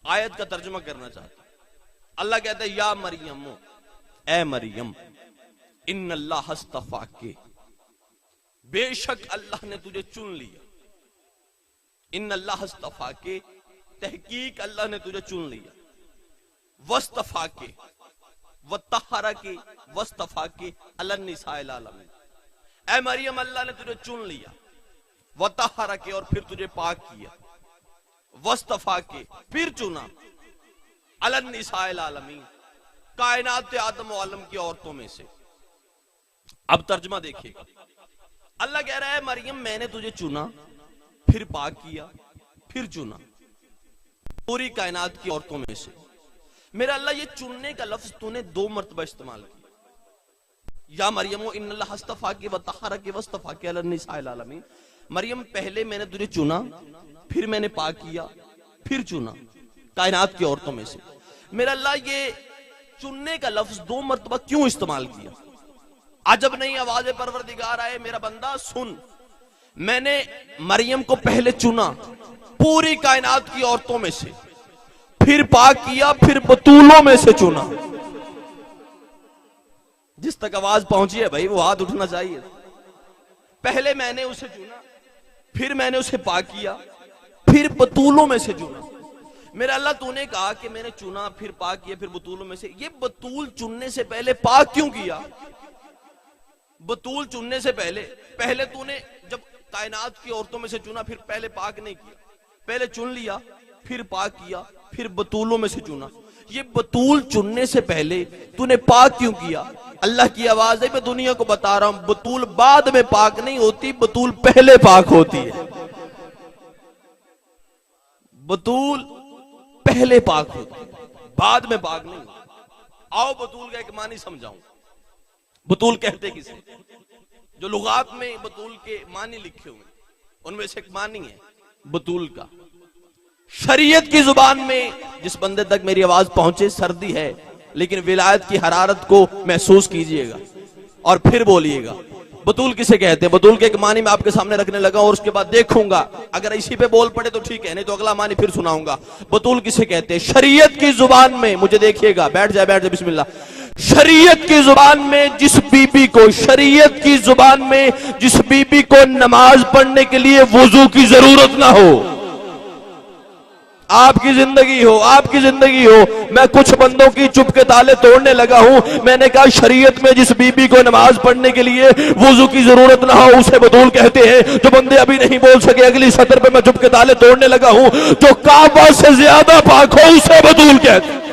आयत का तर्जुमा करना चाहता हूं। अल्लाह कहता है या मरियम, ए मरियम, इन्नल्लाह हस्तफा के, बेशक अल्लाह ने तुझे चुन लिया। इन्नल्लाह हस्तफा के, तहकीक अल्लाह ने तुझे चुन लिया। वस्तफा के, वतहरा के, वस्तफा के अलन्निसाइल आलमीन। ए मरियम, अल्लाह ने तुझे चुन लिया, वतहरा के, और फिर तुझे पाक किया, वस्तफा के, फिर चुना, अलन्निसाइल आलमीन, कायनात आदम व आलम की औरतों में से। अब तर्जुमा देखिएगा, अल्लाह कह रहा है मरियम मैंने तुझे चुना, फिर पाक किया, फिर चुना, पूरी कायनात की औरतों में से। मेरा अल्लाह ये चुनने का लफ्ज तूने 2 मरतबा इस्तेमाल किया। या मरियम इन्नल्लाह हस्तफा के वतहरा के वस्तफा के अलन्निसाइल आलमीन। मरियम पहले मैंने तुझे चुना, फिर मैंने पाक किया, फिर चुना, कायनात की औरतों में से। मेरा अल्लाह ये चुनने का लफ्ज 2 मरतबा क्यों इस्तेमाल किया? अजब नहीं आवाज़ परवरदिगार आए, मेरा बंदा सुन, मैंने मरियम को पहले चुना पूरी कायनात की औरतों में से, फिर पाक किया, फिर बतूलों में से चुना। जिस तक आवाज पहुंची है भाई वो हाथ उठना चाहिए। पहले मैंने उसे चुना, फिर मैंने उसे पाक किया, फिर बतूलों में से चुना। मेरा अल्लाह तूने कहा कि मैंने चुना, फिर पाक किया, फिर बतूलों में से। ये बतूल चुनने से पहले पाक क्यों किया? बतूल चुनने से पहले तूने जब कायनात की औरतों में से चुना, फिर पहले पाक नहीं किया, पहले चुन लिया, फिर पाक किया, फिर बतूलों में से चुना। ये बतूल चुनने से पहले तूने पाक क्यों किया? अल्लाह की आवाज है, मैं दुनिया को बता रहा हूं, बतूल बाद में पाक नहीं होती, बतूल पहले पाक होती है। बतूल पहले पाक होती है, बाद में पाक नहीं होती। आओ बतूल का एक मानी समझाऊं। बतूल कहते किसे? जो लुगात में बतूल के मानी लिखे हुए उनमें से एक मानी है बतूल का। शरीयत की जुबान में, जिस बंदे तक मेरी आवाज पहुंचे, सर्दी है लेकिन विलायत की हरारत को महसूस कीजिएगा और फिर बोलिएगा। बतूल किसे कहते हैं? बतूल के एक मानी मैं आपके सामने रखने लगा और उसके बाद देखूंगा अगर इसी पे बोल पड़े तो ठीक है, नहीं तो अगला मानी फिर सुनाऊंगा। बतूल किसे कहते हैं? शरीयत की जुबान में, मुझे देखिएगा, बैठ जाए बिस्मिल्लाह। शरीयत की जुबान में जिस बीबी को, शरीयत की जुबान में जिस बीबी को नमाज पढ़ने के लिए वुजू की जरूरत ना हो, आपकी जिंदगी हो। मैं कुछ बंदों की चुप के ताले तोड़ने लगा हूं। मैंने कहा शरीयत में जिस बीबी को नमाज पढ़ने के लिए वुजू की जरूरत ना हो उसे बतूल कहते हैं। जो बंदे अभी नहीं बोल सके, अगली सतर पे मैं चुप के ताले तोड़ने लगा हूं। जो काबा से ज्यादा पाक हो उसे बतूल कहते हैं।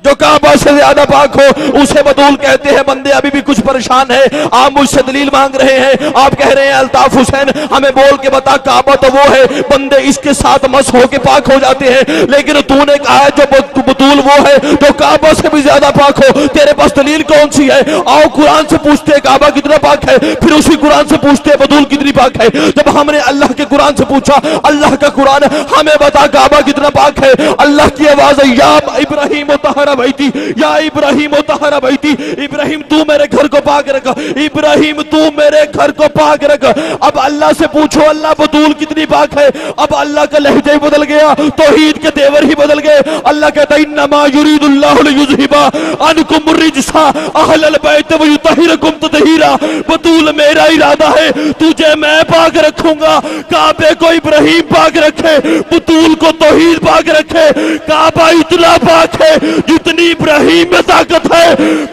जो काबा से ज्यादा पाक हो उसे बतूल कहते हैं। बंदे अभी भी कुछ परेशान है, आप मुझसे दलील मांग रहे हैं, आप कह रहे हैं अल्ताफ हुसैन हमें बोल के बता, काबा तो वो है, बंदे इसके साथ मस होके पाक हो जाते हैं। लेकिन तूने कहा है जो बतूल वो है तो काबा से भी ज्यादा पाक हो। तेरे पास दलील कौन सी है? आओ कुरान से पूछते हैं काबा कितना पाक है, फिर उसी कुरान से पूछते हैं बतूल कितनी पाक है। जब हमने अल्लाह के कुरान से पूछा, अल्लाह का कुरान हमें बता काबा कितना पाक है। अल्लाह की आवाज है, या इब्राहिम बैती, या इब्राहिम तहरा बैती, इब्राहिम तू मेरे घर को पाक रख, इब्राहिम तू मेरे घर को पाक रख। अब अल्लाह से पूछो अल्लाह बतूल कितनी पाक है। अब अल्लाह का लहजा ही बदल गया, तौहीद के तेवर ही बदल गए। अल्लाह कहता है इन्नमा युरीदुल्लाहु लियुज़हिबा अन्कुम रिज्सा अहलल बैत व युतहिरकुम ततहीरा। बतूल मेरा इरादा है तुझे मैं पाक रखूंगा। काबे को इब्राहिम पाक रखे, बतूल को तौहीद पाक रखे। काबा इतना पाक है जितनी इब्राहिम में ताकत है,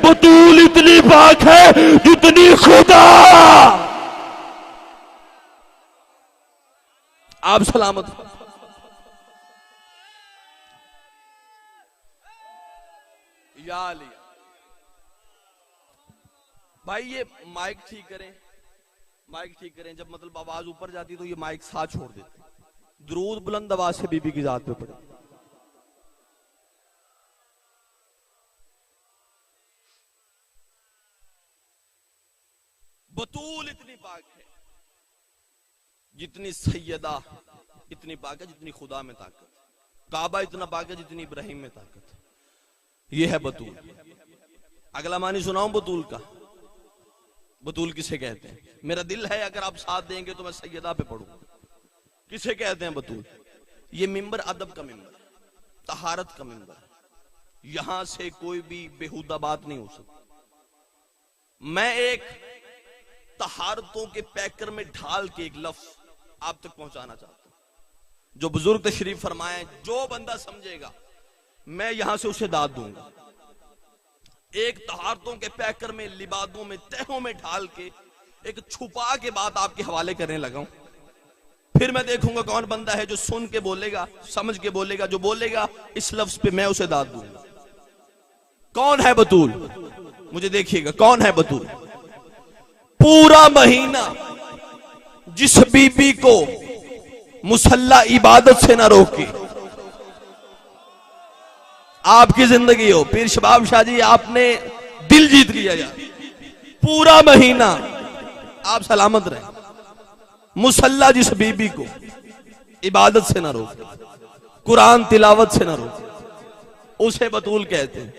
बतूल इतनी पाक है जितनी खुदा। आप सलामत या अली। भाई ये माइक ठीक करें, माइक ठीक करें। जब मतलब आवाज ऊपर जाती तो ये माइक साथ छोड़ देते। दुरूद बुलंद आवाज से बीबी की जात पे पड़े। बतूल इतनी पाक है जितनी सैयदा इतनी पाक है जितनी खुदा में ताकत। काबा इतना पाक है जितनी इब्राहिम में ताकत। यह है बतूल। अगला मानी सुनाऊं बतूल का। बतूल किसे कहते हैं? मेरा दिल है अगर आप साथ देंगे तो मैं सैयदा पे पढ़ूं। किसे कहते हैं बतूल? ये मिंबर अदब का मिंबर है। तहारत का मिंबर है, यहां से कोई भी बेहुदा बात नहीं हो सकती। मैं एक तहारतों के पैकर में ढाल के एक लफ्ज आप तक पहुंचाना चाहता हूं, जो बुजुर्ग तशरीफ फरमाए, जो बंदा समझेगा मैं यहां से उसे दाद दूंगा। एक तहारतों के पैकर में, लिबादों में, तहों में ढाल के एक छुपा के बात आपके हवाले करने लगा हूं। फिर मैं देखूंगा कौन बंदा है जो सुन के बोलेगा, समझ के बोलेगा, जो बोलेगा इस लफ्ज पे मैं उसे दाद दूंगा। कौन है बतूल? मुझे देखिएगा कौन है बतूल। पूरा महीना जिस बीबी को मुसल्ला इबादत से ना रोके, आपकी जिंदगी हो पीर शबाब शाह जी, आपने दिल जीत लिया यार। पूरा महीना आप सलामत रहे, मुसल्ला जिस बीबी को इबादत से ना रोके, कुरान तिलावत से ना रोके, उसे बतूल कहते हैं।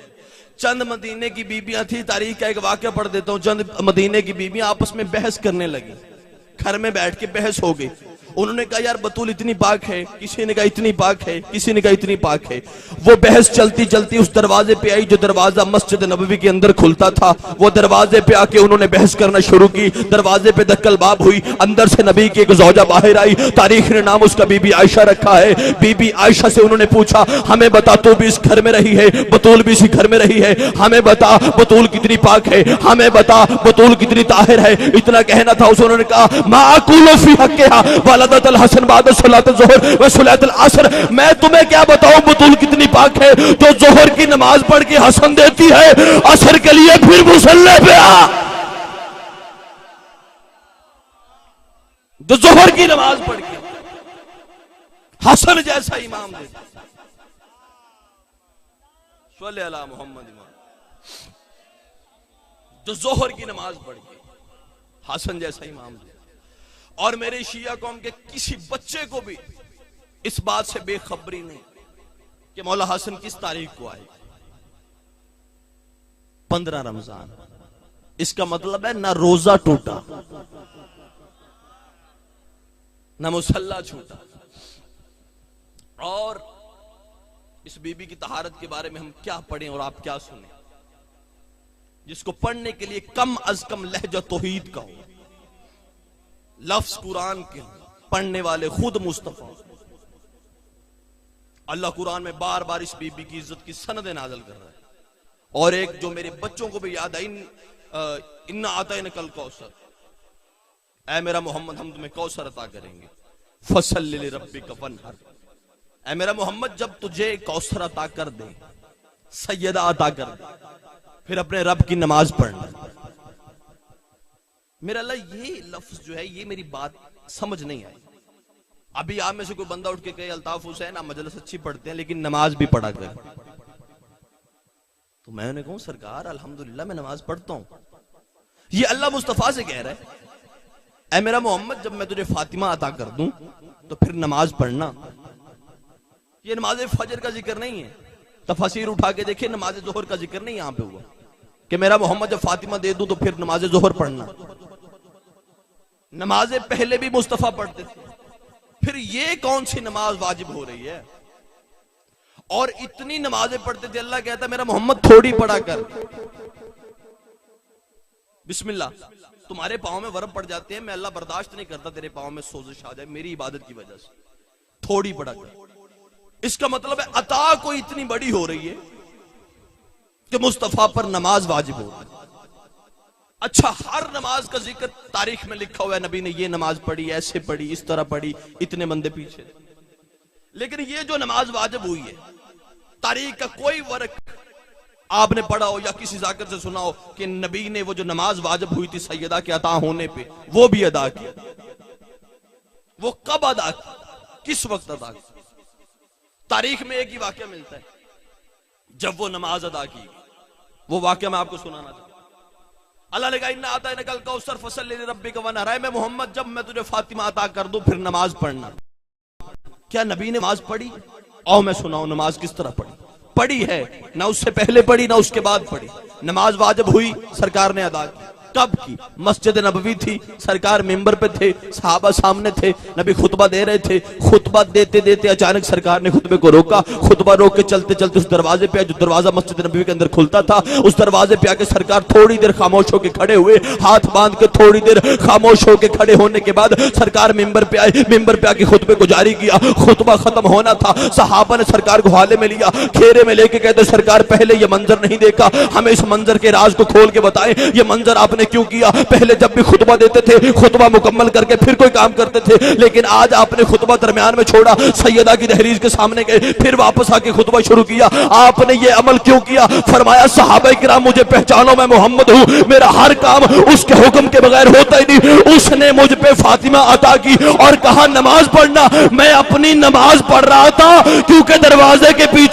चंद मदीने की बीबियां थी, तारीख का एक वाक्य पढ़ देता हूं। चंद मदीने की बीबियां आपस में बहस करने लगी, घर में बैठ के बहस हो गई। उन्होंने कहा यार बतूल इतनी पाक है, किसी ने कहा इतनी पाक है, किसी ने कहा इतनी पाक है। वो बहस चलती चलती उस दरवाजे पे आई जो दरवाजा मस्जिद नबवी के अंदर खुलता था। वो दरवाजे पे आके उन्होंने बहस करना शुरू की। दरवाजे पे दक्कलबाब हुई, अंदर से नबी की एक जौजा बाहर आई। तारीख ने नाम उसका बीबी आयशा रखा है। बीबी आयशा से उन्होंने पूछा, हमें बता तू भी इस घर में रही है, बतूल भी इसी घर में रही है, हमें बता बतूल कितनी पाक है, हमें बता बतूल कितनी ताहिर है। इतना कहना था उसे, उन्होंने कहा माकुलु फी हक्किहा वलदतल हसन बाद सलात ज़ोहर व सलातुल असर। मैं तुम्हें क्या बताऊं बतूल कितनी पाक है, जो जोहर की नमाज पढ़ के हसन देती है, असर के लिए फिर मुसल्ले पे आ, जो जोहर की नमाज पढ़ के हसन जैसा इमाम देता, सल्ले अला मोहम्मद इमाम, जो जोहर की नमाज पढ़ के हसन जैसा इमाम देता। और मेरे शिया कौम के किसी बच्चे को भी इस बात से बेखबरी नहीं कि मौला हसन किस तारीख को आए। 15 रमजान। इसका मतलब है ना रोजा टूटा, ना मुसल्ला छूटा। और इस बीबी की तहारत के बारे में हम क्या पढ़ें और आप क्या सुने, जिसको पढ़ने के लिए कम अज कम लहजा तौहीद का हो, लफ्ज कुरान के पढ़ने वाले खुद मुस्तफा। अल्लाह कुरान में बार बार इस बीबी की इज्जत की सनद नाज़िल कर रहा है। और एक जो मेरे बच्चों को भी याद आई, इन्ना आतैना कल कौसर, ऐ मेरा मोहम्मद हम तुम्हें कौसर अता करेंगे, फसल्लि लिरब्बिका वन्हर। ऐ मेरा मोहम्मद जब तुझे कौसर अता कर दे, सैयदा अता कर दे, फिर अपने रब की नमाज पढ़ना। मेरा अल्लाह ये लफ्ज जो है, ये मेरी बात समझ नहीं आई। अभी आप में से कोई बंदा उठ के कहे अल्ताफ हुसैन आप मजलिस अच्छी पढ़ते हैं लेकिन नमाज भी पढ़ा कर, तो मैं उन्हें कहूं सरकार अल्हम्दुलिल्लाह मैं नमाज पढ़ता हूं। ये अल्लाह मुस्तफा से कह रहा है, ऐ मेरा मोहम्मद जब मैं तुझे फातिमा अता कर दूं तो फिर नमाज पढ़ना। ये नमाज फजर का जिक्र नहीं है, तफसीर उठा के देखिए, नमाज जोहर का जिक्र नहीं यहां पे हुआ कि मेरा मोहम्मद जब फातिमा दे दूं तो फिर नमाज जोहर पढ़ना। नमाजें पहले भी मुस्तफा पढ़ते थे, फिर ये कौन सी नमाज वाजिब हो रही है? और इतनी नमाजें पढ़ते थे, अल्लाह कहता मेरा मोहम्मद थोड़ी पढ़ा कर। बिस्मिल्लाह, तुम्हारे पांव में वरम पड़ जाते हैं, मैं अल्लाह बर्दाश्त नहीं करता तेरे पांव में सोजिश आ जाए मेरी इबादत की वजह से, थोड़ी पढ़ा कर। इसका मतलब है अता कोई इतनी बड़ी हो रही है कि मुस्तफा पर नमाज वाजिब हो रही है। अच्छा, हर नमाज का जिक्र तारीख में लिखा हुआ है, नबी ने ये नमाज पढ़ी, ऐसे पढ़ी, इस तरह पढ़ी, इतने बंदे पीछे। लेकिन ये जो नमाज वाजिब हुई है, तारीख का कोई वर्क आपने पढ़ा हो या किसी जाकर से सुना हो कि नबी ने वो जो नमाज वाजिब हुई थी सैयदा के अता होने पे, वो भी अदा किया। वो कब अदा की, किस वक्त अदा की? तारीख में एक ही वाक्य मिलता है जब वो नमाज अदा की। वो वाक्य मैं आपको सुनाना चाहता हूं। अल्लाह ने कहा इन्ना आतैना कल कौसर फसल्लि लिरब्बिका वन्हर। मैं मोहम्मद जब मैं तुझे फातिमा अता कर दूं फिर नमाज पढ़ना। क्या नबी ने नमाज पढ़ी? आओ मैं सुनाऊं नमाज किस तरह पढ़ी। पढ़ी है, ना उससे पहले पढ़ी ना उसके बाद पढ़ी। नमाज वाजिब हुई, सरकार ने अदा की। कब की? मस्जिद नबवी थी, सरकार मिंबर पे थे, सहाबा सामने थे, नबी खुतबा दे रहे थे। खुतबा देते देते अचानक सरकार ने खुतबे को रोका। खुतबा रोक के चलते चलते उस दरवाजे पे, जो दरवाजा मस्जिद नबवी के अंदर खुलता था, उस दरवाजे पे आके सरकार थोड़ी देर खामोश होकर खड़े हुए, हाथ बांध के थोड़ी देर खामोश होकर खड़े होने के बाद सरकार मिंबर पे आए। मिंबर पे आके खुतबे को जारी किया। खुतबा खत्म होना था, सहाबा ने सरकार को हाले में लिया, घेरे में लेके कहते सरकार पहले ये मंजर नहीं देखा, हमें इस मंजर के राज को खोल के बताएं, ये मंजर आपने क्यों किया? पहले जब भी खुतबा देते थे, खुतबा मुकम्मल करके फिर कोई काम करते थे, लेकिन आज आपने खुतबा दरमियान में छोड़ा, सैयदा की दहलीज के सामने गए, फिर वापस आके खुतबा शुरू किया, आपने ये अमल क्यों किया? फरमाया सहाबा किराम मुझे पहचानो, मैं मोहम्मद हूं, मेरा हर काम उसके हुक्म के बगैर होता ही नहीं। उसने मुझ पे फातिमा अता की और कहा नमाज पढ़ना, मैं अपनी नमाज पढ़ रहा था क्योंकि दरवाजे के पीछे